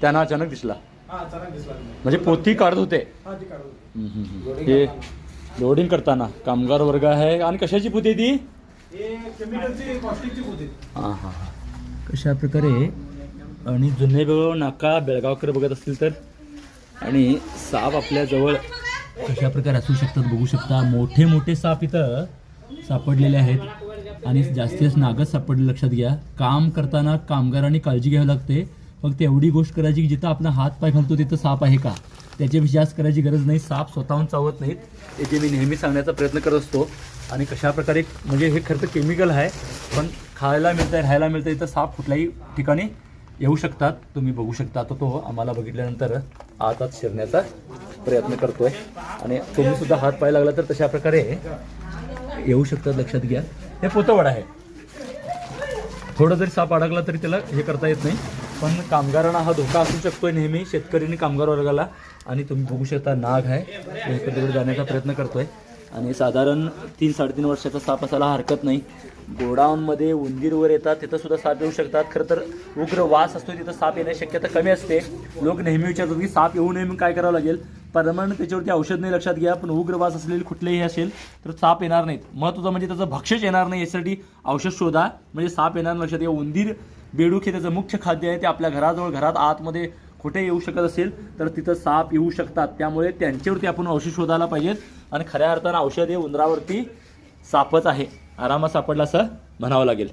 त्यांना अचानक दिसला, म्हणजे पोथी काढत होते. हे लोडिंग करताना कामगार वर्ग आहे. आणि कशाची पोथी आहे ती? हां हां हां. कशा प्रकारे आणि जुने बेळगाव नाका बेळगावकर बघत असतील तर. आणि साप आपल्याजवळ कशा प्रकारे असू शकतात बघू शकता. मोठे मोठे साप इथं सापडलेले आहेत आणि जास्तीत नागच सापडले. लक्षात घ्या, काम करताना कामगारांनी काळजी घ्यावी लागते. फक्त एवढी गोष्ट करायची की जिथं आपला हात पाय घालतो तिथं साप आहे का, त्याच्याविषयी जास्त करायची गरज नाही. साप स्वतःहून चावत नाहीत, याचे मी नेहमी सांगण्याचा प्रयत्न करत असतो. आणि कशा प्रकारे म्हणजे हे खरं तर केमिकल आहे, पण खायला मिळतं, राहायला मिळतं. इथं साप कुठल्याही ठिकाणी येऊ शकतात. तुम्ही बघू शकता. आता तो आम्हाला बघितल्यानंतर आत शिरण्याचा प्रयत्न करतोय. आणि तुम्ही सुद्धा हात पाय लागला तर तशा प्रकारे येऊ शकतात. लक्षात घ्या, हे पोतवड आहे. थोडं जरी साप अडकला तरी त्याला हे करता येत नाही, पण कामगारांना हा धोका असू शकतोय नेहमी, शेतकऱ्यांनी कामगार वर्गाला. आणि तुम्ही बघू शकता नाग आहे, इकडे जाण्याचा प्रयत्न करतोय. आणि साधारण 3-3.5 वर्षाचा साप असायला हरकत नाही. गोडाऊनमध्ये उंदीर वर येतात, तिथं सुद्धा साप येऊ शकतात. खरं तर उग्र वास असतो, तिथं साप येण्याची शक्यता कमी असते. लोक नेहमी विचारतात की साप येऊ नये म्हणून काय करावं लागेल. परमनंट त्याच्यावरती औषध नाही, लक्षात घ्या. पण उग्र वास असलेली कुठलेही असेल तर साप येणार नाहीत. महत्त्वाचं म्हणजे त्याचं भक्षच येणार नाही, यासाठी औषध शोधा, म्हणजे साप येणार. लक्षात घ्या, उंदीर बेडूक हे त्याचं मुख्य खाद्य आहे. ते आपल्या घराजवळ, घरात आतमध्ये कुठे येऊ शकत असेल तर तिथं साप येऊ शकतात. त्यामुळे त्यांच्यावरती आपण औषध शोधायला पाहिजेत. आणि खऱ्या अर्थानं औषध हे उंदरावरती सापच आहे, आरामात सापडला असं म्हणावं लागेल.